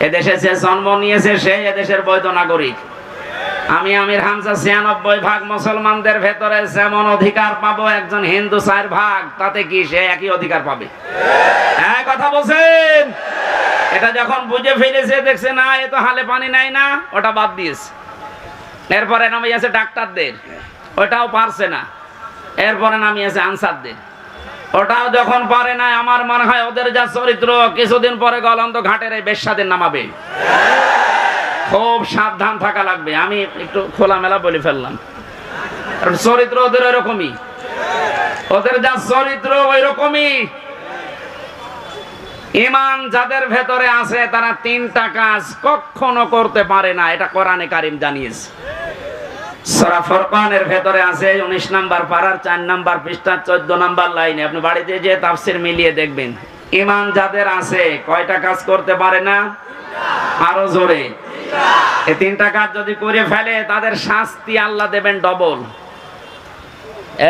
এদেশে যে জন্ম নিয়েছে সে এদেশের বৈধ নাগরিক। আমি আমির হামজা ৯৬% মুসলমানদের ভেতরে যেমন অধিকার পাবো একজন হিন্দু ৪ তাতে কি সে একই অধিকার পাবে? হ্যাঁ, কথা বলছেন। এটা যখন বুঝে ফেলেছে, দেখছে না এ তো হালে পানি নাই না, ওটা বাদ দিয়েছে। এরপরে নামিয়েছে ডাক্তারদের, ওটাও পারছে না। এরপরে নামিয়েছে আনসারদের, ওটাও যখন পারে না, আমার মনে হয় ওদের যা চরিত্র কিছুদিন পরে গলন্দ ঘাটের এই বেশ্যাদের নামাবে। খুব সাবধান থাকা লাগবে। আমি একটু খোলামেলা বলে ফেললাম, কারণ চরিত্র ওদের ওই রকমই, ওদের যা চরিত্র ওই রকমই। ঈমান যাদের ভেতরে আছে তারা ৩টা কাজ কখনো করতে পারে না, এটা কোরআনে কারীম জানিয়েছে। সূরা ফুরকানের ভেতরে আছে ১৯ নাম্বার পারার ৪ নাম্বার পৃষ্ঠা ১৪ নাম্বার লাইনে। আপনি বাড়িতে যে তাফসীর মিলিয়ে দেখবেন, ঈমান যাদের আছে কয়টা কাজ করতে পারে না? আরো জোরে। এই ৩টা কাজ যদি করে ফেলে তাদের শাস্তি আল্লাহ দেবেন ডবল।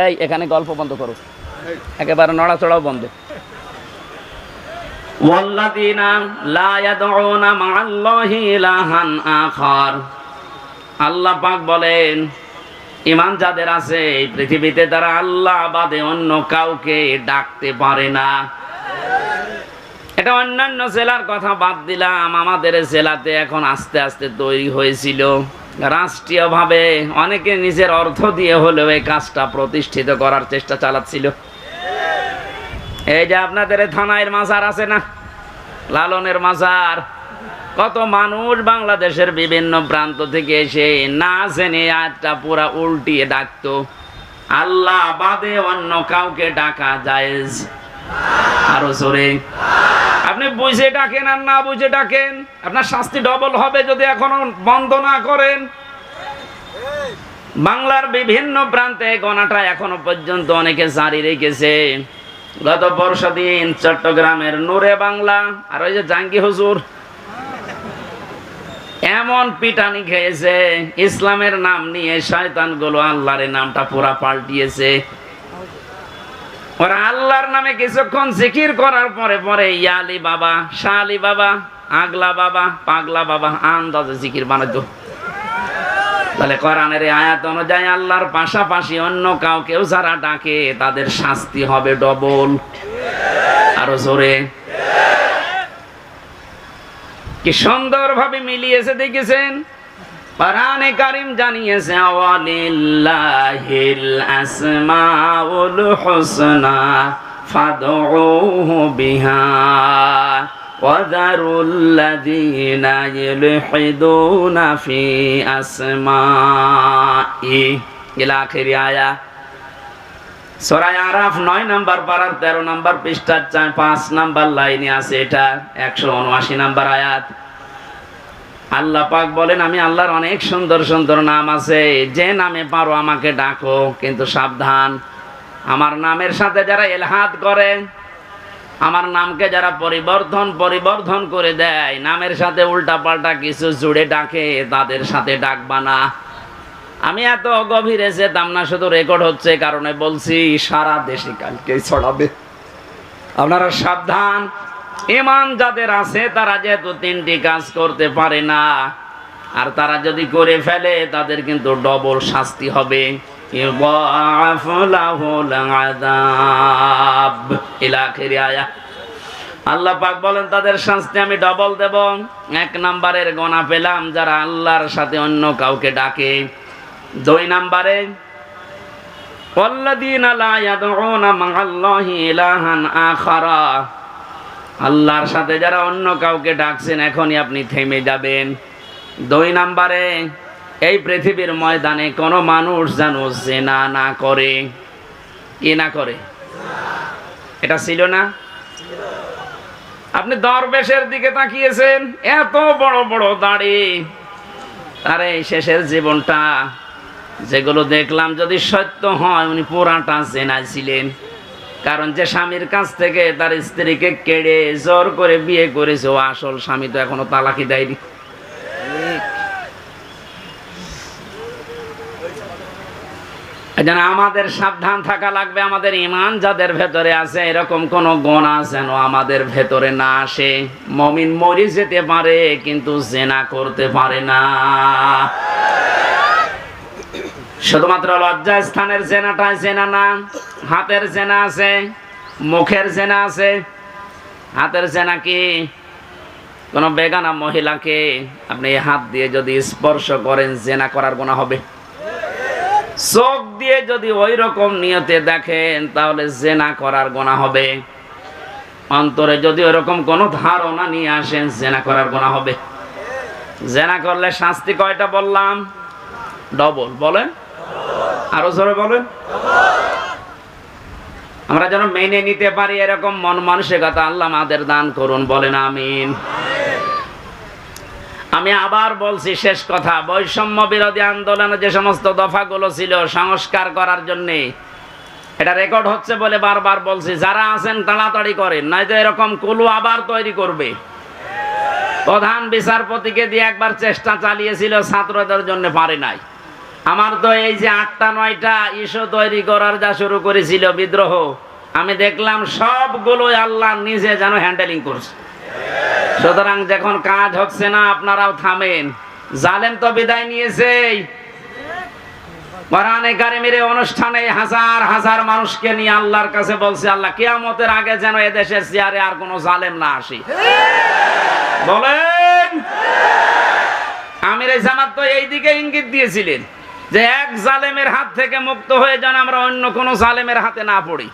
এই এখানে গল্প বন্ধ করো, একেবারে নড়াচড়াও বন্ধ। ওয়াল্লাযীনা লা ইয়াদউনা মা'আল্লাহি ইলাহান আখার। আল্লাহ পাক বলেন, ঈমান যাদের আছে এই পৃথিবীতে তারা আল্লাহ বাদে অন্য কাউকে ডাকতে পারে না। এটা অন্যান্য জেলার কথা বাদ দিলাম, আমাদের জেলাতে এখন আস্তে আস্তে তৈরি হয়েছিল রাষ্ট্রীয়ভাবে, অনেকে নিজের অর্থ দিয়ে হলেও এই কাজটা প্রতিষ্ঠিত করার চেষ্টা চালাচ্ছিল। এই যে আপনাদের থানায় মাজার আছে না, লালনের মাজার, কত মানুষ বাংলাদেশের বিভিন্ন প্রান্ত থেকে এসে না জেনে আয়াতটা পুরা উল্টিয়ে ডাকতো, আল্লাহ বাদে অন্য কাউকে ডাকা জায়েজ। আরো জোরে। আপনি বুঝে ডাকেন আর না বুঝে ডাকেন, আপনার শাস্তি ডবল হবে যদি এখনো বন্ধ না করেন। বাংলার বিভিন্ন প্রান্তে গণাটা এখনো পর্যন্ত অনেকে জারি রেখেছে। গত পরশুদিন চট্টগ্রামের নূরে বাংলা আর ওই যে জাঙ্গি হুজুর এমন পিটানি খেয়েছে, ইসলামের নাম নিয়ে শয়তানগুলো আল্লাহর নামটা পুরা পাল্টিয়েছে। ওরা আল্লাহর নামে কিছুক্ষণ জিকির করার পরে পরে ইয়ালি বাবা, শালি বাবা, আগলা বাবা, পাগলা বাবা আন্দাজে জিকির বানাতো। তাহলে কোরআনের আয়াত অনুযায়ী আল্লাহর পাশাপাশি অন্য কাউকেও যারা ডাকে তাদের শাস্তি হবে ডবল। আরো জোরে। কি সুন্দরভাবে মিলিয়েছে দেখেছেন। কোরআনে কারীম জানিয়েছে, ওয়ালিল্লাহিল আসমাউল হুসনা ফাদউহু বিহা ওয়াযারুল্লাযীনা ইউলহিদুনা ফি আসমাই ইলা আখিরি আয়া। সূরা আরাফ ৯ নাম্বার পারার ১৩ নাম্বার পৃষ্ঠার ৫ নাম্বার লাইনে আছে, এটা ১৭৯ নাম্বার আয়াত। আল্লাহ পাক বলেন, আমি আল্লাহর অনেক সুন্দর সুন্দর নাম আছে, যে নামে পারো আমাকে ডাকো, কিন্তু সাবধান, আমার নামের সাথে যারা ইলহাদ করে, আমার নামকে যারা পরিবর্ধন করে দেয়, নামের সাথে উল্টা পাল্টা কিছু জুড়ে ডাকে, তাদের সাথে ডাকবা না। আমি এত গভীরে যেতাম না, শুধু রেকর্ড হচ্ছে কারণে বলছি, সারা দেশে কালকে ছড়াবে। আপনারা সাবধান। ঈমান যাদের আছে তারা যেহেতু ৩টি কাজ করতে পারে না, আর তারা যদি করে ফেলে তাদের কিন্তু ডবল শাস্তি হবে। আল্লাহ পাক বলেন তাদের শাস্তি আমি ডবল দেব। ১ নাম্বারের গোনা পেলাম যারা আল্লাহর সাথে অন্য কাউকে ডাকে। ২ নাম্বারে ওয়াল্লাযীনা লা ইয়াদউনা মা'আল্লাহি ইলাহান আখারা, আল্লাহর সাথে যারা অন্য কাউকে ডাকছেন এখনই আপনি থেমে যাবেন। ২ নাম্বারে এই পৃথিবীর ময়দানে কোনো মানুষ যেন জিনা না করে। কি না করে? এটা ছিল না? আপনি দরবেশের দিকে তাকিয়েছেন, এত বড় বড় দাড়ি, আরে শেষের জীবনটা যেগুলো দেখলাম যদি সত্য হয় উনি পুরাটা জিনায় ছিলেন। কারণ যে স্বামীর কাছ থেকে তার স্ত্রীকে কেড়ে জোর করে বিয়ে করেছে, ও আসল স্বামী তো এখনো তালাকি দেয়নি। যেন আমাদের সাবধান থাকা লাগবে, আমাদের ঈমান যাদের ভেতরে আছে এরকম কোন গুনাহ যেন আমাদের ভেতরে না আসে। মুমিন মরে যেতে পারে কিন্তু জিনা করতে পারে না। শুধুমাত্র লজ্জা স্থানের জেনাটাই জেনা না, হাতের জেনা আছে, মুখের জেনা আছে। হাতের জেনা কি? কোন বেগানা মহিলাকে আপনি হাত দিয়ে যদি স্পর্শ করেন জেনা করার গুনাহ হবে। চোখ দিয়ে যদি ওই রকম নিয়তে দেখেন তাহলে জেনা করার গুনাহ হবে। অন্তরে যদি ওই রকম কোন ধারণা নিয়ে আসেন জেনা করার গুনাহ হবে। জেনা করলে শাস্তি কয়টা বললাম? ডবল। বলেন, আরো জোরে বলেন। আমরা যেন মেনে নিতে পারি এরকম মন মানসিকতা আল্লাহ আমাদের দান করুন, বলেন আমিন। আমি আবার বলছি, শেষ কথা, বৈষম্য বিরোধী আন্দোলনে যে সমস্ত দফাগুলো ছিল সংস্কার করার জন্য, এটা রেকর্ড হচ্ছে বলে বারবার বলছি, যারা আছেন তাড়াতাড়ি করেন, নয়তো এরকম কুলু আবার তৈরি করবে। প্রধান বিচারপতিকে দিয়ে একবার চেষ্টা চালিয়েছিল, ছাত্রদের জন্য পারে নাই। আমার তো এই যে 8টা 9টা ইস্যু তৈরি করার যা শুরু করেছিল বিদ্রোহ, আমি দেখলাম সবগুলো আল্লাহ নিজে যেন হ্যান্ডেলিং করছে। সুতরাং যখন কাজ হচ্ছে না আপনারাও থামেন। জালেম তো বিদায় নিয়েছে। কোরআনে কারিমের অনুষ্ঠানে হাজার হাজার মানুষকে নিয়ে আল্লাহর কাছে বলছে, আল্লাহ কিয়ামতের আগে যেন এদেশের চেয়ারে আর কোনো জালেম না আসে। বলেন, আমির জামাত তো এই দিকে ইঙ্গিত দিয়েছিলেন যে এক জালেমের হাত থেকে মুক্ত হয়ে যেন আমরা অন্য কোন জালেমের হাতে না পড়ি।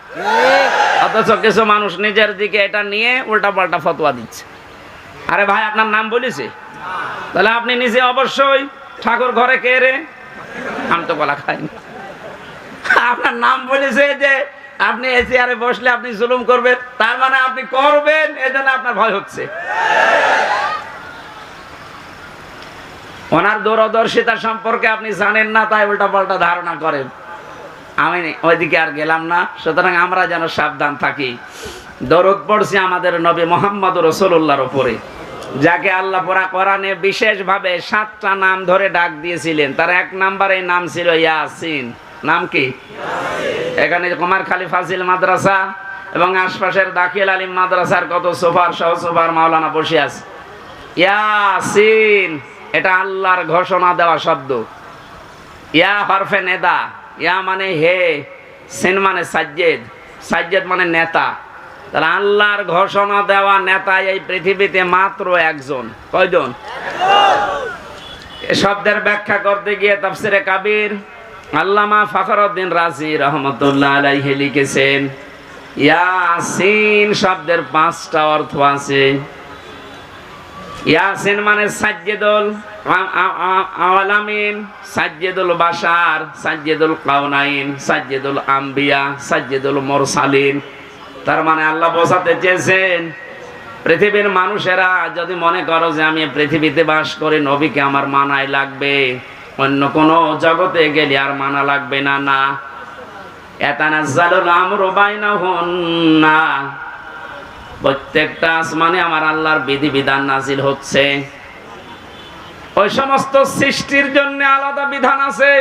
অথচ কিছু মানুষ নিজের দিকে এটা নিয়ে উল্টা পাল্টা ফতোয়া দিচ্ছে। আরে ভাই, আপনার নাম বলেছে? তাহলে আপনি নিজে অবশ্যই ঠাকুর ঘরে কে রে? আমি তো গলা খাইনি। আপনার নাম বলেছে যে আপনি এই চেয়ারে বসলে আপনি জুলুম করবেন, তার মানে আপনি করবেন, এজন্য আপনার ভয় হচ্ছে। ওনার দূরদর্শিতা সম্পর্কে আপনি জানেন না, তাই উল্টা পাল্টা ধারণা করেন। আমি ওইদিকে আর গেলাম না। সুতরাং আমরা যেন সাবধান থাকি। দরুদ পড়ছি আমাদের নবী মুহাম্মদ রাসূলুল্লাহর উপরে, যাকে আল্লাহ পুরা কোরআনে বিশেষভাবে 7টা নাম ধরে ডাক দিয়েছিলেন। তার 1 নম্বরের নাম ছিল ইয়াসিন। নাম কি? এখানে কুমারখালী ফাজিল মাদ্রাসা এবং আশপাশের দাখিল আলিম মাদ্রাসার কত সুপার সহ সুপার মাওলানা বসে আছে। ইয়াসিন এটা আল্লাহর ঘোষণা দেওয়া শব্দ। ইয়া হরফে নেদা, ইয়া মানে হে, সিন মানে সাজ্জেদ, সাজ্জেদ মানে নেতা। তাহলে আল্লাহর ঘোষণা দেওয়া নেতা এই পৃথিবীতে মাত্র একজন। কয়জন? এ শব্দের ব্যাখ্যা করতে গিয়ে তাফসিরে কাবির আল্লামা ফখরউদ্দিন রাজি রহমাতুল্লাহ আলাইহি লিখেছেন, ইয়াসিন শব্দের 5টা অর্থ আছে। ইয়াসিন মানে সাজ্জেদুল আলামিন, সাজ্জেদুল বাশার, সাজ্জেদুল কাউনাইন, সাজ্জেদুল আম্বিয়া, সাজ্জেদুল মুরসালিন। তার মানে আল্লাহ বোঝাতে চেয়েছেন, পৃথিবীর মানুষেরা যদি মনে করো যে আমি পৃথিবীতে বাস করি, নবীকে আমার মানাই লাগবে, অন্য কোন জগতে গেলে আর মানা লাগবে না। না, ইয়াতানাজ্জালুল আমরু বাইনাহুন্না, প্রত্যেকটা আসমানে আমার আল্লাহর বিধিবিধান নাজিল হচ্ছে। ওই সমস্ত সৃষ্টির জন্য আলাদা বিধান আছে।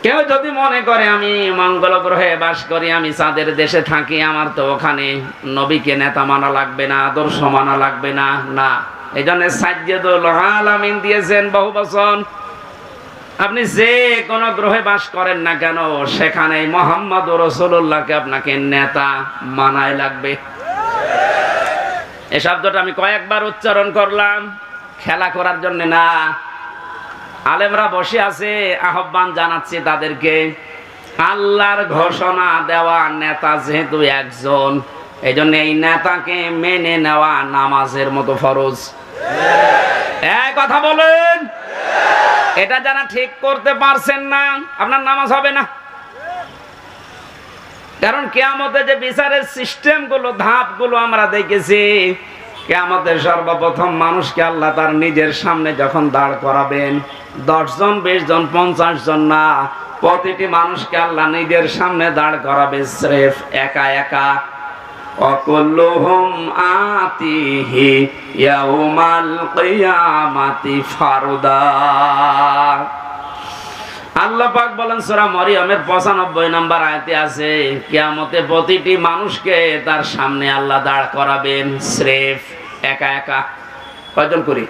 কেউ যদি মনে করে আমি মঙ্গল গ্রহে বাস করি, আমি চাঁদের দেশে থাকি, আমার তো ওখানে নবীকে নেতা মানা লাগবে না, আদর্শ মানা লাগবে না। না, এই জন্য সাজ্জেদুল আলামিন দিয়েছেন বহু বচন। আপনি যে কোন গ্রহে বাস করেন না কেন, সেখানে মুহাম্মদ রাসূলুল্লাহকে আপনাকে নেতা মানাই লাগবে। এই শব্দটা আমি কয়েকবার উচ্চারণ করলাম, খেলা করার জন্য না। আলেমরা বসে আছে, আহ্বান জানাচ্ছি তাদেরকে, আল্লাহর ঘোষণা দেওয়া নেতা যেহেতু একজন, এই জন্য এই নেতাকে মেনে নেওয়া নামাজের মতো ফরজ। এই কথা বলেন। এটা যারা ঠিক করতে পারছেন না, আপনার নামাজ হবে না। কারণ কিয়ামতে যে বিচারের সিস্টেম গুলো, ধাপ গুলো আমরা দেখেছি, কিয়ামতের সর্বপ্রথম মানুষকে আল্লাহ তার নিজের সামনে যখন দাঁড় করাবেন, 10 জন 20 জন 50 জন না, প্রতিটি মানুষকে আল্লাহ নিজের সামনে দাঁড় করাবে স্রেফ একা একা। অকুল্লুহুম আতিহি ইয়াউমাল কিয়ামাতি ফারদা। আল্লাহ পাক বলেন সূরা মরিয়মের 95 নম্বর আয়াতে আছে, কিয়ামতে প্রতিটি মানুষকে তার সামনে আল্লাহ দাঁড় করাবেন স্রেফ একা একা। কয়জন করি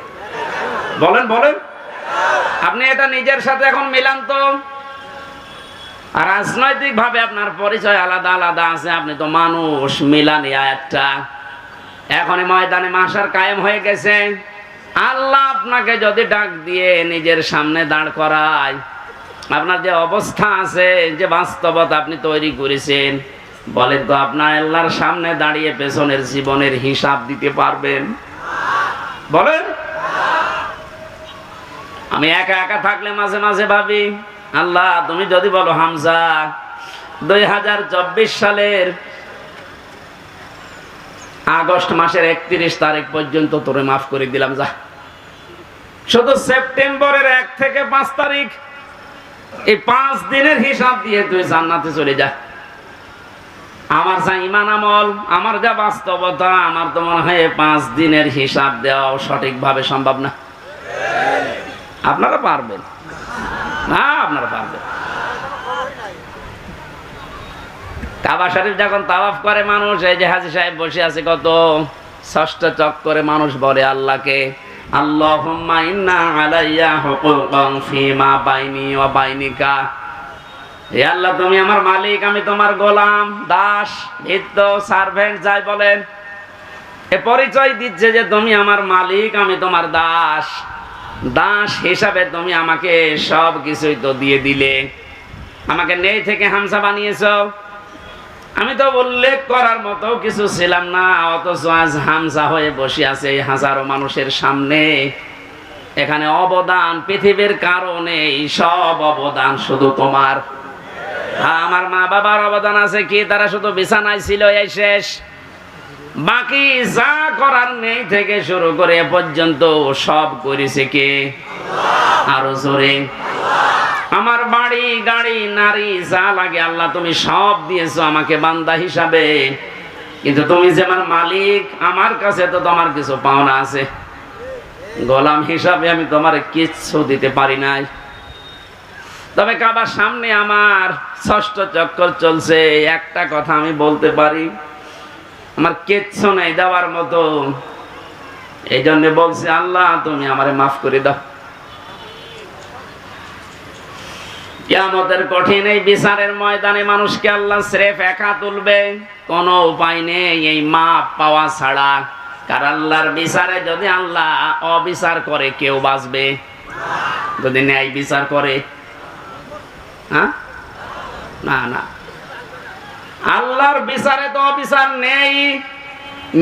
বলেন বলেন? আপনি এটা নিজের সাথে এখন মিলান তো। আর রাজনৈতিক ভাবে আপনার পরিচয় আলাদা আলাদা আছে, আপনি তো মানুষ, মিলান এই আয়াতটা। এখনই ময়দানে মাশার কায়েম হয়ে গেছে। আল্লাহ আপনাকে যদি ডাক দিয়ে নিজের সামনে দাঁড় করায়, আপনার যে অবস্থা আছে, যে বাস্তবতা আপনি তৈরি করেছেন, বলেন তো আপনার আল্লাহর সামনে দাঁড়িয়ে পেছনের জীবনের হিসাব দিতে পারবেন? বলেন। আমি একা একা থাকলে মাঝে মাঝে ভাবি, আল্লাহ তুমি যদি বলো হামজা 2024 সালের আগস্ট মাসের 31 তারিখ পর্যন্ত তোরে মাফ করে দিলাম, যা। শুধু সেপ্টেম্বরের 1 থেকে 5 তারিখ, এই 5 দিনের হিসাব দিয়ে তুই জান্নাতে চলে যা। আমার যা ইমান আমল, আমার যা বাস্তবতা, আমার তো মনে হয় 5 দিনের হিসাব দেওয়াও সঠিকভাবে সম্ভব না। আপনারা পারবেন না? আপনারা পারবেন? কাবা শরীফ যখন তাওয়াফ করে মানুষ, এই যে হাজী সাহেব বসে আছে, কত 6টা চক্করে মানুষ বলে আল্লাহকে, আল্লাহুম্মা ইন্না আলাইয়া হুকুকান ফীমা বাইনি ওয়া বাইনিকা। হে আল্লাহ তুমি আমার মালিক, আমি তোমার গোলাম, দাস, ভৃত্য, সার্ভেন্ট যাই বলেন। এ পরিচয় দিচ্ছে যে তুমি আমার মালিক, আমি তোমার দাস। দাস হিসাবে তুমি আমাকে সব কিছুই তো দিয়ে দিলে, আমাকে নেই থেকে হামজা বানিয়েছো। আমি তো উল্লেখ করার মতো কিছু ছিলাম না, অথচ আজ হামজা হয়ে বসে আছে হাজারো মানুষের সামনে। এখানে অবদান পৃথিবীর কারণে, সব অবদান শুধু তোমার। আমার মা বাবার অবদান আছে কি? তারা শুধু বিছানায় ছিল, এই শেষ। বাকি যা করার নেই থেকে শুরু করে এ পর্যন্ত সব করেছে কে? আরো জোরে। আমার বাড়ি গাড়ি নারী যা লাগে আল্লাহ তুমি সব দিয়েছো আমাকে বান্দা হিসাবে, কিন্তু তুমি যে আমার মালিক, আমার কাছে তো তোমার কিছু পাওনা আছে। গোলাম হিসাবে আমি তোমার কিচ্ছু দিতে পারি নাই। তবে কাবার সামনে আমার 6টা চক্কর চলছে, একটা কথা আমি বলতে পারি, আমার কিচ্ছু নেই দেওয়ার মতো। এই জন্য বলছি আল্লাহ তুমি আমারে মাফ করে দাও। কিয়ামতের কঠিন এই বিচারের ময়দানে মানুষকে আল্লাহ স্রেফ একা তুলবে, কোনো উপায় নেই এই মাপ পাওয়া ছাড়া। কারণ আল্লাহর বিচারে যদি আল্লাহ অবিচার করে কেউ বাঁচবে? যদি ন্যায় বিচার করে, হ্যাঁ? না না, আল্লাহর বিচারে তো অবিচার নেই।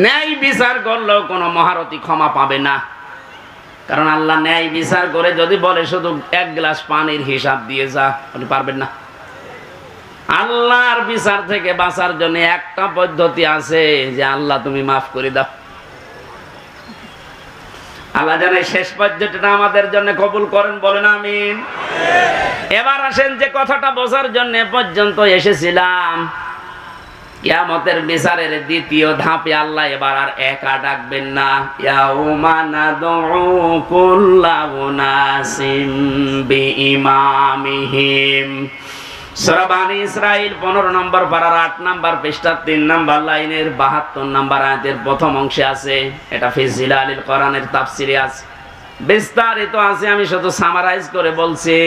ন্যায় বিচার করলেও কোনো মহারথী ক্ষমা পাবে না। কারণ আল্লাহ ন্যায় বিচার করে যদি বলে শুধু 1 গ্লাস পানির হিসাব দিয়ে যা, আপনি পারবেন না। আল্লাহর বিচার থেকে বাঁচার জন্য একটা পদ্ধতি আছে, যে আল্লাহ তুমি মাফ করে দাও। আল্লাহ জানে শেষ পদ্ধতিটা আমাদের জন্য কবুল করেন, বলেন আমিন। এবার আসেন যে কথাটা বোঝার জন্য পর্যন্ত এসেছিলাম, কিয়ামতের বিচারের দ্বিতীয় ধাপে আল্লাহ এবার আর একা ডাকবেন না। ইয়াউমা নাদউ কুল্লা উনাসিম বিইমামিহিম। সূরা বনী ইসরাঈল 15 নম্বর পারার 8 নম্বর পৃষ্ঠা 3 নম্বর লাইনের 72 নম্বর আয়াতের প্রথম অংশে আছে। এটা ফি জিলালিল কোরআনের তাফসিরে আছে, বিস্তারিত আছে। আমি শুধু সামারাইজ করে বলছি,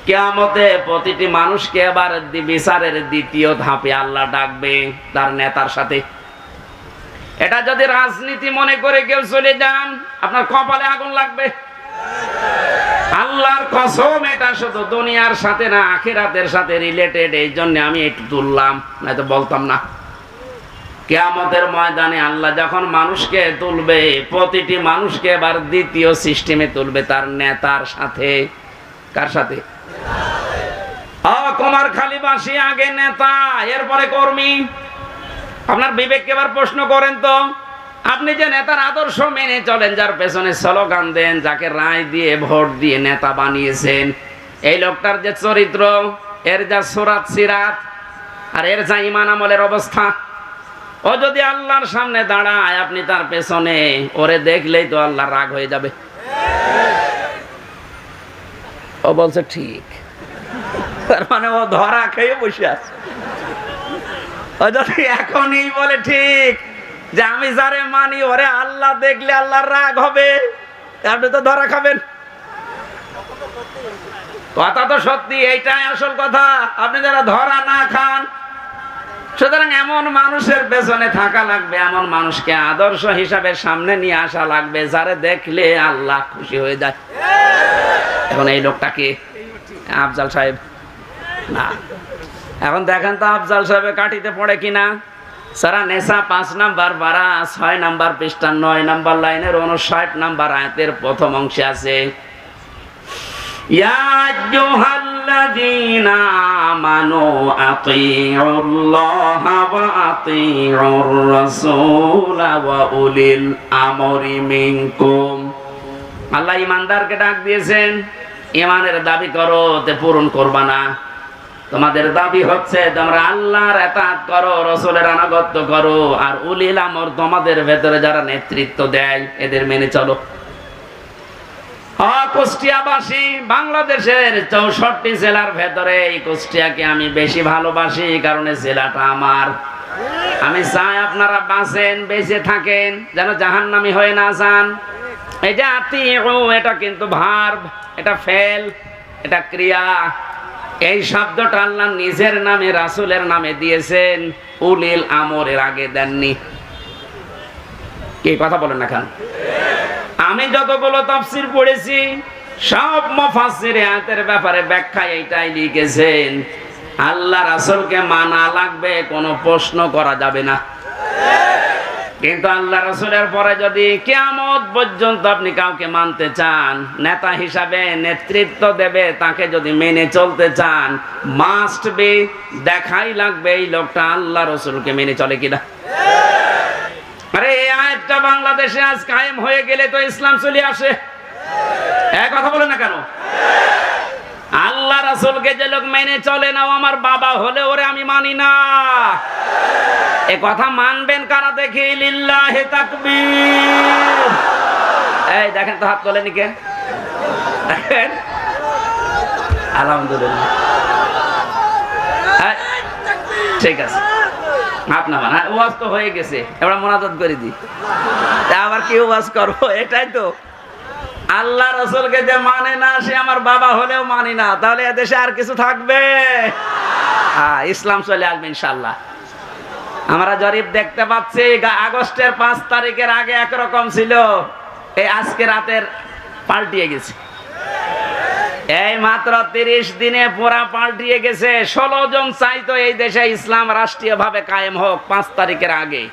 কিয়ামতে প্রতিটি মানুষকে এবার বিচারের দ্বিতীয় ধাপে আল্লাহ ডাকবে তার নেতার সাথে। এটা যদি রাজনীতি মনে করে কেউ চলে যান, আপনার কপালে আগুন লাগবে। আল্লাহর কসম, এটা শুধু দুনিয়ার সাথে না, আখিরাতের সাথে রিলেটেড। এই জন্য আমি একটু তুললাম, না তো বলতাম না। কিয়ামতের ময়দানে আল্লাহ যখন মানুষকে তুলবে, প্রতিটি মানুষকে এবার দ্বিতীয় সিস্টেমে তুলবে তার নেতার সাথে। কার সাথে? কুমারখালীবাসী আগে নেতা, এরপরে কর্মী। আপনার বিবেককে এবার প্রশ্ন করেন তো, আপনি যে নেতার আদর্শ মেনে চলেন, যার পেছনে স্লোগান দেন, যাকে রায় দিয়ে ভোট দিয়ে নেতা বানিয়েছেন, এই লোকটার যে চরিত্র, এর যা সুরাত সিরাত, আর এর যা ঈমান আমলের অবস্থা, ও যদি আল্লাহর সামনে দাঁড়ায়, আপনি তার পেছনে, ওরে দেখলেই তো আল্লাহ রাগ হয়ে যাবে। ও বলছে ঠিক। তার মানে ও ধরা খেয়ে বসে আছে। ও যদি এখনই বলে ঠিক যে আমি যারে মানি ওরে আল্লাহ দেখলে আল্লাহর রাগ হবে, আপনি তো ধরা খাবেন। কথা তো সত্যি, এইটাই আসল কথা। আপনি যারা ধরা না খান, সুতরাং এমন মানুষের পেছনে থাকা লাগবে, এমন মানুষকে আদর্শ হিসাবে সামনে নিয়ে আসা লাগবে যারে দেখলে আল্লাহ খুশি হয়ে যায়। এখন এই লোকটাকে আফজাল সাহেব না, এখন দেখেন তো আফজাল সাহেবের কাঠিতে পড়ে কিনা। সারা নেশা 5 নাম্বার পারা 6 নাম্বার পৃষ্ঠা 9 নাম্বার লাইনের 59 নাম্বার আয়াতের প্রথম অংশে আছে, ইয়া আইয়ুহাল্লাযীনা আমানু আতিউল্লাহা ওয়া আতিউর রাসূলা ওয়া উলিল আমরি মিনকুম। আল্লাহ ঈমানদারকে ডাক দিয়েছেন, ঈমানের দাবি করো তে পূরণ করবা না। তোমাদের দাবি হচ্ছে তোমরা আল্লাহর ইতাআত করো, রাসূলের আনুগত্য করো, আর উলিল আমর তোমাদের ভেতরে যারা নেতৃত্ব দেয় এদের মেনে চলো। কুষ্টিয়াবাসী, বাংলাদেশের 64 জেলার ভেতরে এই কুষ্টিয়াকে আমি বেশি ভালোবাসি, কারণ এই জেলাটা আমার। আমি চাই আপনারা বাঁচেন, বেঁচে থাকেন, যেন জাহান্নামী হয়ে না যান। এই যে আতিউ, এটা কিন্তু ভার্ব, এটা ফেল, এটা ক্রিয়া। এই শব্দটা আল্লাহ নিজের নামে রাসূলের নামে দিয়েছেন, উলিল আমরের আগে দেননি। কি কথা বলেন না কেন? আমি যতগুলো তাফসীর পড়েছি সব মুফাসসির আয়াতের ব্যাপারে ব্যাখ্যা এইটাই লিখেছেন, আল্লাহ রাসূলকে মানা লাগবে, কোনো প্রশ্ন করা যাবে না। কিন্তু আল্লাহ রাসূলের পরে যদি কিয়ামত পর্যন্ত আপনি কাউকে মানতে চান, নেতা হিসাবে নেতৃত্ব দেবে, তাকে যদি মেনে চলতে চান, মাস্ট বি, দেখাই লাগবে এই লোকটা আল্লাহ রাসূলকে মেনে চলে কিনা। আরে এই আয়াতটা বাংলাদেশে আজ কায়েম হয়ে গেলে তো ইসলাম চলে আসে। এক কথা বলে না কেন? আল্লাহ রাসূলকে যে লোক মেনে চলে না, ও আমার বাবা হলে ওরে আমি মানি না। এ কথা মানবেন কারা দেখি? লিল্লাহি তাকবীর। এই দেখেন তো হাত তোলেনি কে? দেখেন, আলহামদুলিল্লাহ। ঠিক আছে, হাত নামান। ওয়াজ তো হয়ে গেছে, এবার মোনাজাত করে দিই। আবার কি ওয়াজ করবো? এটাই তো, আল্লাহ রাসূলকে যে মানে না সে আমার বাবা হলেও মানি না, তাহলে এদেশে আর কিছু থাকবে? ইসলাম চলে আসবে ইনশাআল্লাহ। আমরা জরিপ দেখতে পাচ্ছি, আগস্টের 5 তারিখের আগে একরকম ছিল, এই আজকে রাতের পাল্টিয়ে গেছে। এই মাত্র 30 দিনে পুরা পাল্টিয়ে গেছে। 16 জন চাইতো এই দেশে ইসলাম রাষ্ট্রীয়ভাবে কায়েম হোক 5 তারিখের আগে।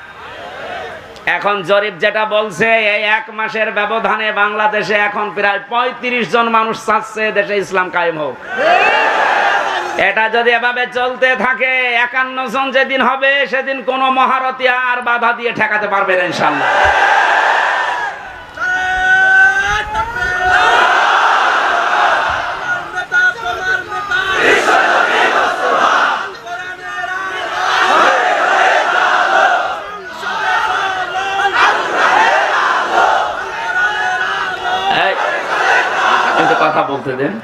এখন জরিপ যেটা বলছে, এই 1 মাসের ব্যবধানে বাংলাদেশে এখন প্রায় 35 জন মানুষ চাচ্ছে দেশে ইসলাম কায়েম হোক। এটা যদি এভাবে চলতে থাকে, 51 জন যেদিন হবে সেদিন কোন মহারথী আর বাধা দিয়ে ঠেকাতে পারবে না ইনশাআল্লাহ। কথা বলতে দেন।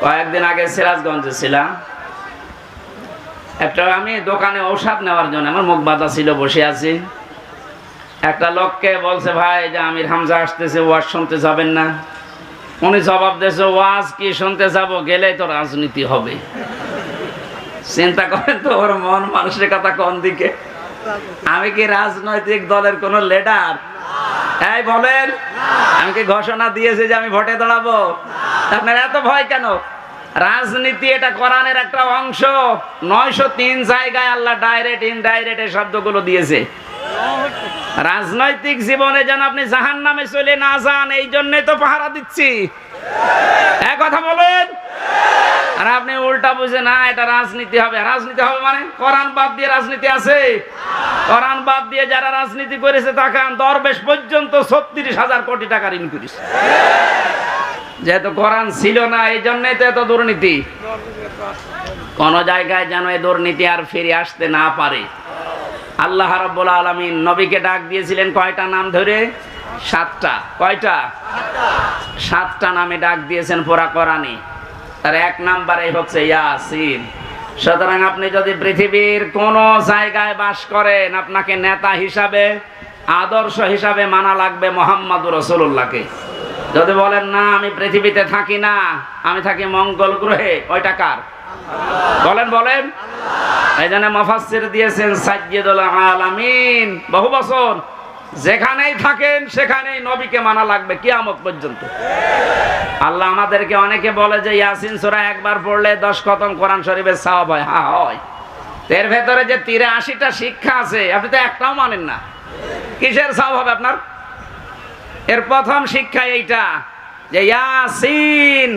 কয়েকদিন আগে সিরাজগঞ্জে ছিলাম, একটা আমি দোকানে ঔষধ নেওয়ার জন্য, আমার মুখ বাঁধা ছিল, বসে আছি। একটা লোককে বলছে, ভাই যে আমির হামজা আসতেছে, ওয়াজ শুনতে যাবেন না? উনি জবাব দিয়েছে, ওয়াজ কি শুনতে যাব, গেলেই তো রাজনীতি হবে। চিন্তা করেন তো, ওর মন মানুষের কথা কোন দিকে। আমি কি রাজনৈতিক দলের কোন লিডার? এই বলেন, আমি কি ঘোষণা দিয়েছি যে আমি ভোটে দাঁড়াবো? আপনার এত ভয় কেন? রাজনীতি এটা কোরআনের একটা অংশ। 903 জায়গায় আল্লাহ ডাইরেক্ট ইনডাইরেক্ট এই শব্দগুলো দিয়েছে। রাজনৈতিক জীবনে যেন আপনি জাহান্নামে চলে না যান, এই জন্যই তো পাহারা দিচ্ছি। এক কথা বলেন। আর আপনি উল্টা বুঝে, না এটা রাজনীতি হবে। রাজনীতি হবে মানে কোরআন বাদ দিয়ে রাজনীতি আছে? কোরআন বাদ দিয়ে যারা রাজনীতি করেছে, তাকান, দরবেশ পর্যন্ত 36,000 কোটি টাকা ঋণ করেছে। যেহেতু কোরআন ছিল না, এই জন্যই তো এত দুর্নীতি। কোন জায়গায় যেন এই দুর্নীতি আর ফিরে আসতে না পারে। আল্লাহ রাব্বুল আলামিন নবীকে ডাক দিয়েছিলেন কয়টা নাম ধরে? 7টা। কয়টা? 7টা নামে ডাক দিয়েছেন পুরা কোরআনে। তার 1 নম্বরে হচ্ছে ইয়াসিন। সুতরাং আপনি যদি পৃথিবীর কোন জায়গায় বাস করেন, আপনাকে নেতা হিসাবে, আদর্শ হিসাবে মানা লাগবে মুহাম্মদুর রাসূলুল্লাহকে। যদি বলেন না আমি পৃথিবীতে থাকি না, আমি থাকি মঙ্গল গ্রহে, ওইটা কার? বলেন বলেন। এই জন্য মুফাসসির দিয়েছেন সাইয়্যিদুল আলামিন, বহু বছর যেখানেই থাকেন সেখানেই নবীকে মানা লাগবে কিয়ামত পর্যন্ত। আল্লাহ আমাদেরকে, অনেকে বলে যে ইয়াসিন সূরা একবার পড়লে 10 খতম কোরআন শরীফের সওয়াব হয়। হ্যাঁ হয়। এর ভেতরে যে 83টা শিক্ষা আছে, আপনি তো একটাও মানেন না, কিসের সওয়াব হবে আপনার? এর প্রথম শিক্ষা এইটা যে ইয়াসিন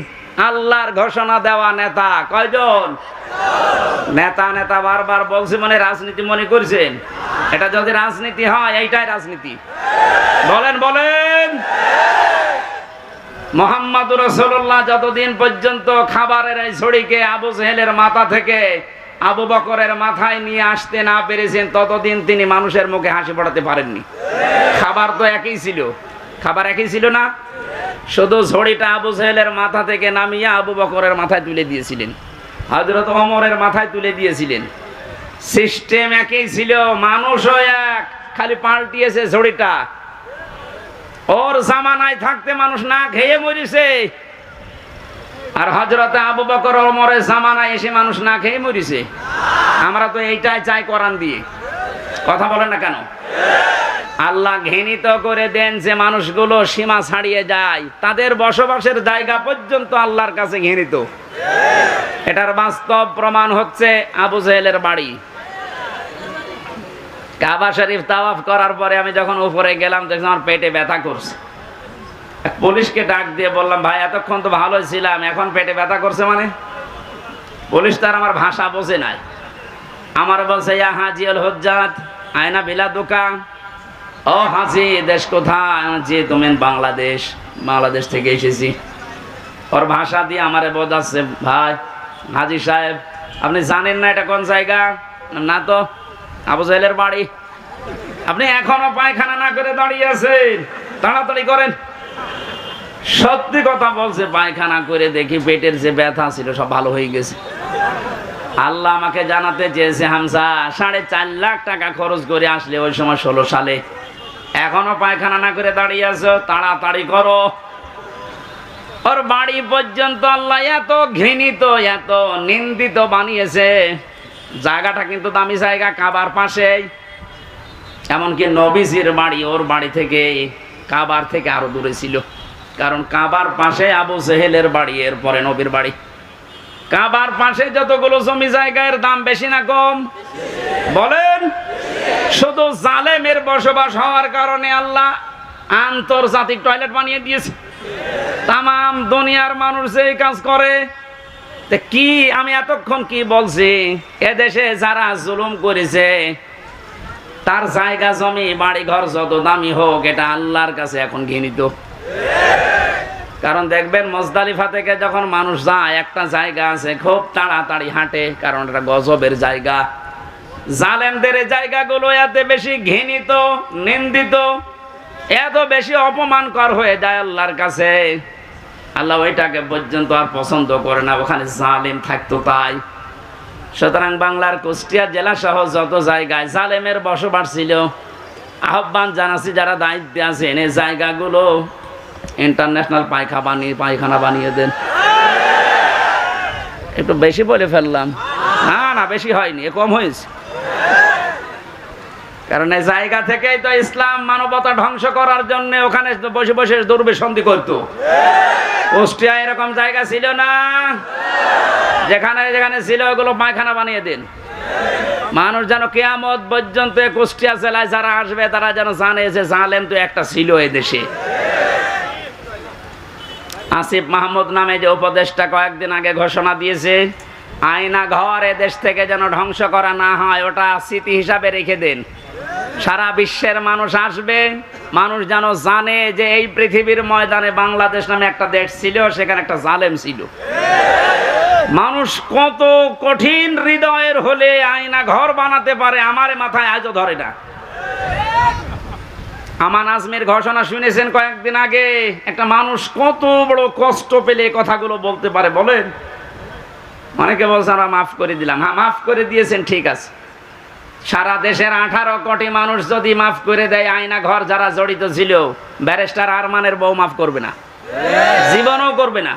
আল্লাহর ঘোষণা দেওয়া নেতা। কয়জন নেতা? নেতা বারবার বলছি, মানে রাজনীতি মনে করছেন? এটা যদি রাজনীতি হয়, এইটাই রাজনীতি। বলেন বলেন। মুহাম্মদুর রাসূলুল্লাহ যতদিন পর্যন্ত খাবারের এই ছড়িকে আবু জেহেলের মাথা থেকে আবু বকরের মাথায় নিয়ে আসতে না পেরেছেন, ততদিন তিনি মানুষের মুখে হাসি ফোটাতে পারেননি। খাবার তো একই ছিল, খাবার একই ছিল না, শুধু ঝড়িটা আবু জেহেলের মাথা থেকে নামিয়ে আবু বকরের মাথায় তুলে দিয়েছিলেন, হযরত ওমরের মাথায় তুলে দিয়েছিলেন। সিস্টেম একই ছিল, মানুষও এক, খালি পাল্টিয়েছে ঝড়িটা। ওর জামানায় থাকতে মানুষ না খেয়ে মরিছে, আর হযরত আবু বকর ওমরের জামানায় এসে মানুষ না খেয়ে মরিছে। আমরা তো এইটাই চাই কোরআন দিয়ে। কথা বলেন না কেন? আল্লাহ ঘৃণিত করে দেন যে মানুষগুলো সীমা ছাড়িয়ে যায়, তাদের বসবাসের জায়গা পর্যন্ত আল্লাহর কাছে ঘৃণিত। এটার বাস্তব প্রমাণ হচ্ছে আবু জেহেলের বাড়ি। কাবা শরীফ তাওয়াফ করার পরে আমি যখন উপরে গেলাম, দেখলাম আমার পেটে ব্যথা করছে। পুলিশকে ডাক দিয়ে বললাম, ভাই এতক্ষণ তো ভালোই ছিলাম, এখন পেটে ব্যথা করছে মানে? পুলিশ তার আমার ভাষা বোঝে নাই। আমার বলছে, ইয়া হাজি আল হুজ্জাত আয়না বিলা দোকান। ও হাজি, দেশ কোথায়? জি তুমি বাংলাদেশ। বাংলাদেশ থেকে এসেছি। ওর ভাষা দিয়ে আমারে বোঝাচ্ছে, ভাই হাজি সাহেব আপনি জানেন না এটা কোন জায়গা? না তো। আবু জেহেলের বাড়ি। আপনি এখনো পায়খানা না করে দাঁড়িয়ে আছেন, তাড়াতাড়ি করেন। সত্যি কথা বলছে, পায়খানা করে দেখি পেটের যে ব্যথা ছিল সব ভালো হয়ে গেছে। আল্লাহ আমাকে জানাতে চেয়েছে, হামজা 4.5 লাখ টাকা খরচ করে আসলে ওই সময় 16 সালে, এখনো পায়খানা না করে দাঁড়িয়ে আছো, তাড়াতাড়ি করো। ওর বাড়ি পর্যন্ত আল্লাহ এত ঘৃণিত, এত নিন্দিত বানিয়েছে। জায়গাটা কিন্তু দামি জায়গা, কাবার পাশেই। এমনকি নবীজির বাড়ি ওর বাড়ি থেকে, কাবার থেকে আরো দূরে ছিল, কারণ কাবার পাশে আবু জেহেলের বাড়ি, এরপরে নবীর বাড়ি। কাবার পাশে যতগুলো জমি জায়গার দাম বেশি না কম? বলেন। শুধু জালেমের বসবাস হওয়ার কারণে আল্লাহ আন্তর্জাতিক টয়লেট বানিয়ে দিয়েছে। তামাম দুনিয়ার মানুষ এই কাজ করে। কি আমি এতক্ষণ কি বলছি? এদেশে যারা জুলুম করেছে, তার জায়গা জমি বাড়ি ঘর যত দামি হোক, এটা আল্লাহর কাছে এখন ঘৃণিত। কারণ দেখবেন মুজদালিফা থেকে যখন মানুষ যায়, একটা জায়গা আছে খুব তাড়াতাড়ি হাঁটে, কারণ এটা গজবের জায়গা। জালেমদের জায়গাগুলো এত বেশি ঘৃণিত, নিন্দিত, এত বেশি অপমানকর হয়ে যায় আল্লাহর কাছে, আল্লাহ ওইটাকে পর্যন্ত আর পছন্দ করে না, ওখানে জালেম থাকতো তাই। সুতরাং বাংলার কুষ্টিয়া জেলা সহ যত জায়গায় জালেমের বসবাস ছিল, আহ্বান জানাচ্ছি যারা দায়িত্বে আছেন, এই জায়গাগুলো ইন্টারন্যাশনাল পায়খানা বানিয়ে দেন। একটু বেশি বলে ফেললাম? না না, বেশি হয়নি, কম হয়েছে। কারণ এই জায়গা থেকেই তো ইসলাম মানবতা ধ্বংস করার জন্য ওখানে বসে বসে দুর্বিসন্ধি করতো। কুষ্টিয়া এরকম জায়গা ছিল না, যেখানে যেখানে ছিল ওগুলো পায়খানা বানিয়ে দিন। মানুষ যেন কিয়ামত পর্যন্ত কুষ্টিয়া জেলায় যারা আসবে তারা যেন জানে যে জালেম তো একটা ছিল এই দেশে। আসিফ মাহমুদ নামে যে উপদেষ্টা কয়েকদিন আগে ঘোষণা দিয়েছে, আয়না ঘর এদেশ থেকে যেন ধ্বংস করা না হয়, ওটা স্মৃতি হিসাবে রেখে দেন। সারা বিশ্বের মানুষ আসবে, মানুষ যেন জানে যে এই পৃথিবীর ময়দানে বাংলাদেশ নামে একটা দেশ ছিল, সেখানে একটা জালেম ছিল। মানুষ কত কঠিন হৃদয়ের হলে আয়না ঘর বানাতে পারে, আমার মাথায় আজও ধরে না। আমান আজমির ঘোষণা শুনেছেন কয়েকদিন আগে, একটা মানুষ কত বড় কষ্ট পেলে কথাগুলো বলতে পারে বলেন? অনেকে বলছে আমরা মাফ করে দিলাম। হ্যাঁ, মাফ করে দিয়েছেন, ঠিক আছে। সারা দেশের 18 কোটি মানুষ যদি মাফ করে দেয়, আয়না ঘর যারা জড়িত ছিল, ব্যারিস্টার আরমানের বউ মাফ করবে না, জীবনও করবে না।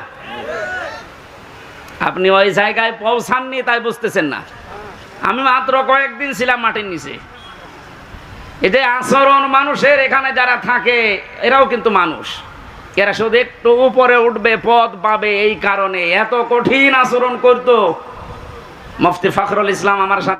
আপনি ওই জায়গায় পৌঁছাননি, তাই বুঝতেছেন না। আমি মাত্র কয়েকদিন ছিলাম মাটির নিচে। এতে আচরণ মানুষের, এখানে যারা থাকে এরাও কিন্তু মানুষ। এরা শুধু একটু উপরে উঠবে, পদ পাবে, এই কারণে এত কঠিন আচরণ করতো। মুফতি ফখরুল ইসলাম আমার সাথে